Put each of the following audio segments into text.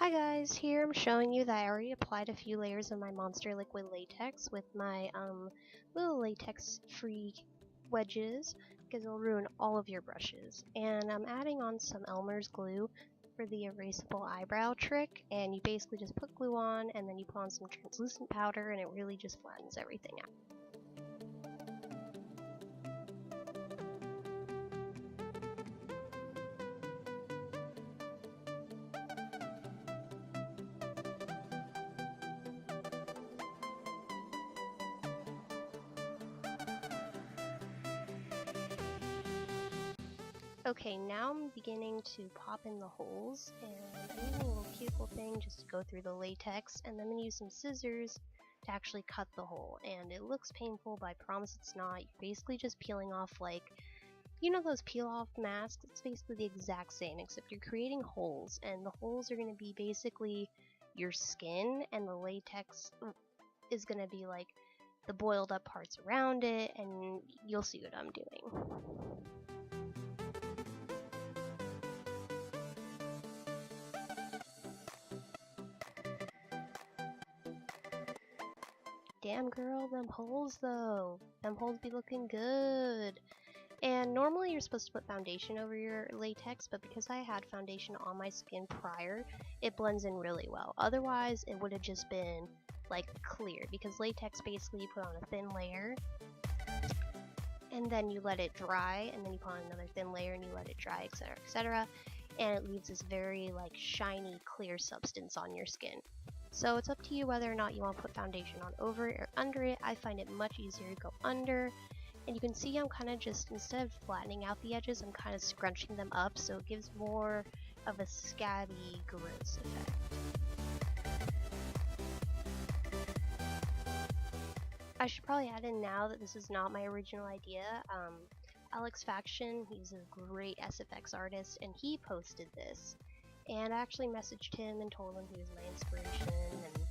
Hi guys, here I'm showing you that I already applied a few layers of my Monster Liquid Latex with my little latex free wedges because it'll ruin all of your brushes. And I'm adding on some Elmer's glue for the erasable eyebrow trick, and you basically just put glue on and then you put on some translucent powder and it really just flattens everything out. Okay, now I'm beginning to pop in the holes, and I'm using a little cuticle thing just to go through the latex, and then I'm going to use some scissors to actually cut the hole. And it looks painful, but I promise it's not. You're basically just peeling off, like, you know those peel-off masks? It's basically the exact same, except you're creating holes, and the holes are going to be basically your skin, and the latex is going to be like the boiled up parts around it, and you'll see what I'm doing. Damn girl, them holes though. Them holes be looking good. And normally you're supposed to put foundation over your latex, but because I had foundation on my skin prior, it blends in really well. Otherwise, it would have just been like clear, because latex basically you put on a thin layer and then you let it dry, and then you put on another thin layer and you let it dry, etc., etc., and it leaves this very like shiny clear substance on your skin. So it's up to you whether or not you want to put foundation on over it or under it. I find it much easier to go under, and you can see I'm kind of just, instead of flattening out the edges, I'm kind of scrunching them up, so it gives more of a scabby, gross effect. I should probably add in now that this is not my original idea. AlexFaction, he's a great SFX artist, and he posted this. And I actually messaged him and told him he was my inspiration and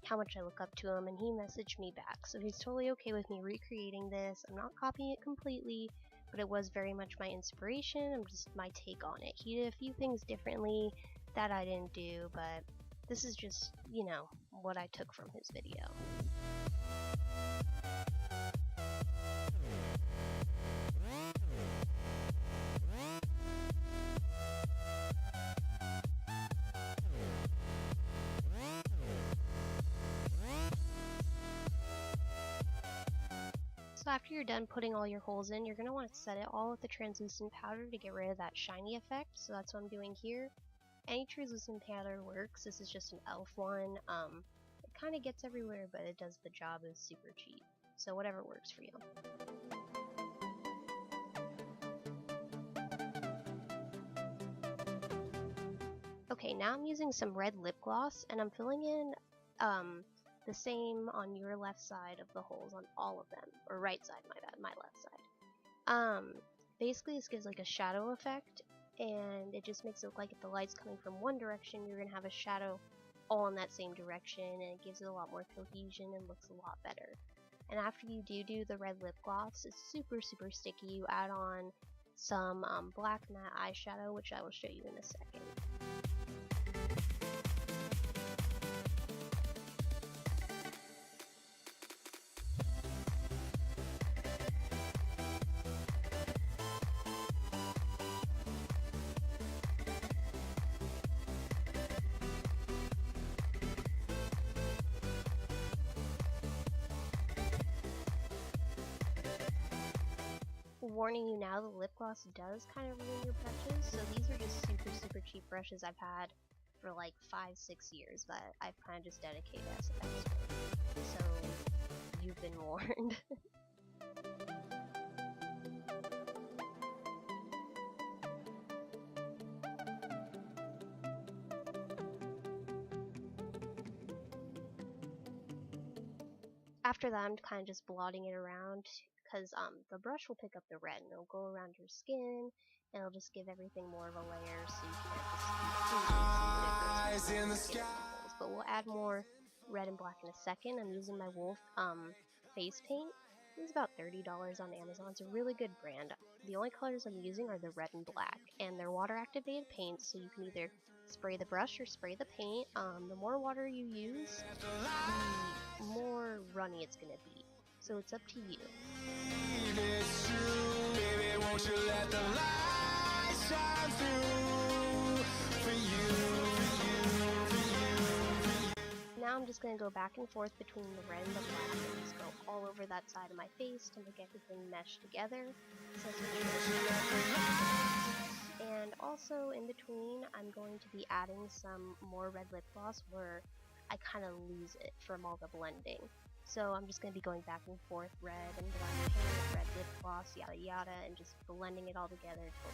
how much I look up to him, and he messaged me back. So he's totally okay with me recreating this. I'm not copying it completely, but it was very much my inspiration. I'm just my take on it. He did a few things differently that I didn't do, but this is just, you know, what I took from his video. So after you're done putting all your holes in, you're going to want to set it all with the translucent powder to get rid of that shiny effect. So that's what I'm doing here. Any translucent powder works. This is just an e.l.f. one. It kind of gets everywhere, but it does the job. It's super cheap. So whatever works for you. Okay, now I'm using some red lip gloss, and I'm filling in the same on your left side of the holes on all of them, or right side, my bad, my left side. Basically this gives like a shadow effect, and it just makes it look like if the light's coming from one direction, you're gonna have a shadow all in that same direction, and it gives it a lot more cohesion and looks a lot better. And after you do the red lip gloss, it's super sticky. You add on some black matte eyeshadow, which I will show you in a second. Warning you now, the lip gloss does kind of ruin your brushes, so these are just super cheap brushes I've had for like 5-6 years that I've kind of just dedicated as an expert. So you've been warned. After that, I'm kind of just blotting it around, because the brush will pick up the red and it'll go around your skin, and it'll just give everything more of a layer, so you can't just see what it goes. But we'll add more red and black in a second. I'm using my Wolf face paint. It's about $30 on Amazon. It's a really good brand. The only colors I'm using are the red and black, and they're water activated paints, so you can either spray the brush or spray the paint. The more water you use, the more runny it's gonna be. So it's up to you. It's true, baby, won't you let the light shine through for you. Now I'm just going to go back and forth between the red and the black and just go all over that side of my face to make everything mesh together. And also in between, I'm going to be adding some more red lip gloss where I kind of lose it from all the blending. So I'm just going to be going back and forth, red and black paint, red lip gloss, yada yada, and just blending it all together until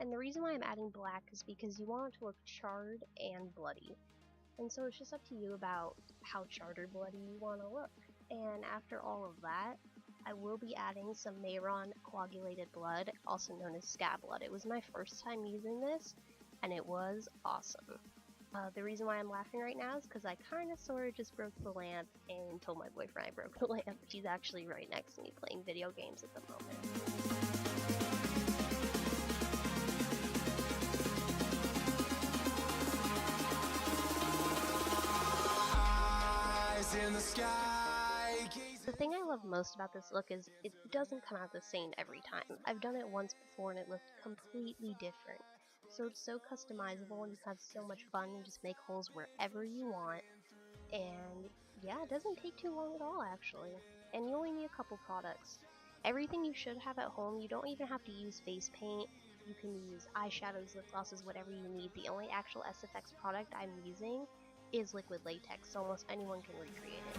And the reason why I'm adding black is because you want it to look charred and bloody. And so it's just up to you about how charred or bloody you want to look. And after all of that, I will be adding some Mayron coagulated blood, also known as scab blood. It was my first time using this, and it was awesome. The reason why I'm laughing right now is because I kind of sort of just broke the lamp and told my boyfriend I broke the lamp. She's actually right next to me playing video games at the moment. In the sky. The thing I love most about this look is it doesn't come out the same every time. I've done it once before and it looked completely different. So it's so customizable and you have so much fun and just make holes wherever you want. And yeah, it doesn't take too long at all actually. And you only need a couple products. Everything you should have at home, you don't even have to use face paint. You can use eyeshadows, lip glosses, whatever you need. The only actual SFX product I'm using is liquid latex, so almost anyone can recreate it.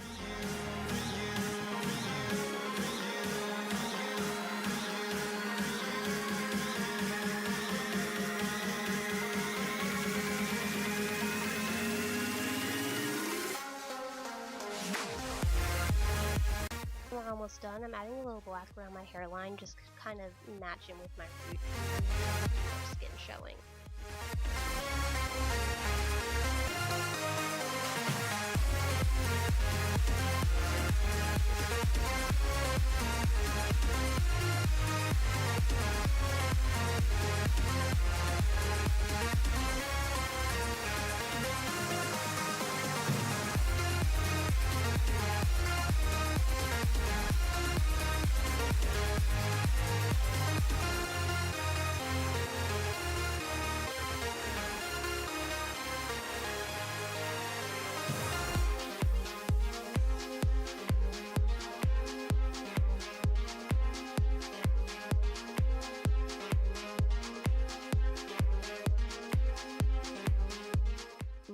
We're almost done. I'm adding a little black around my hairline, just kind of matching with my skin showing.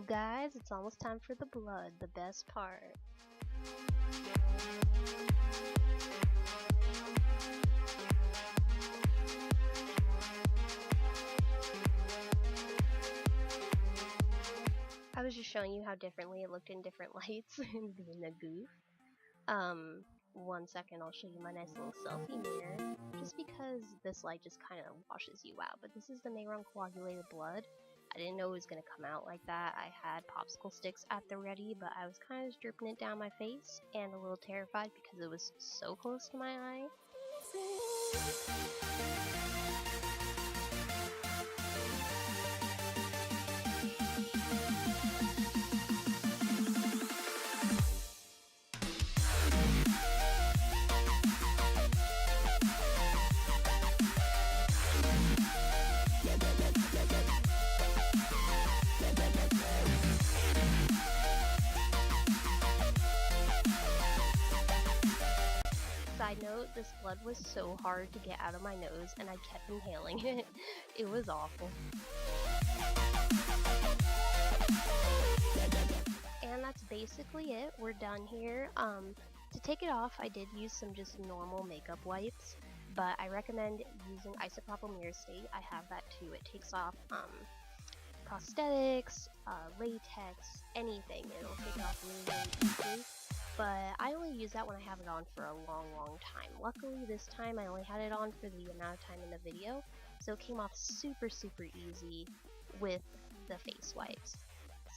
Guys, it's almost time for the blood, the best part. I was just showing you how differently it looked in different lights and being a goof. 1 second, I'll show you my nice little selfie mirror, just because this light just kind of washes you out. But this is the Mayron coagulated blood. I didn't know it was going to come out like that. I had popsicle sticks at the ready, but I was kind of dripping it down my face and a little terrified because it was so close to my eye. Side note, this blood was so hard to get out of my nose and I kept inhaling it. It was awful. And that's basically basically it. We're done here. To take it off, I did use some just normal makeup wipes, but I recommend using isopropyl mirror state. I have that too. It takes off prosthetics, latex, anything. It'll take it off really, really easily. But I only use that when I have it on for a long time. Luckily this time I only had it on for the amount of time in the video, so it came off super easy with the face wipes.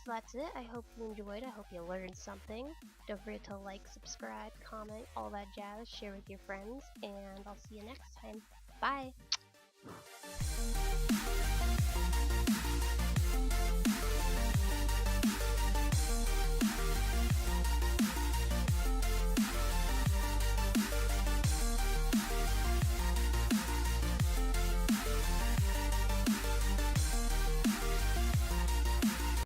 So that's it. I hope you enjoyed. I hope you learned something. Don't forget to like, subscribe, comment, all that jazz, share with your friends, and I'll see you next time. Bye!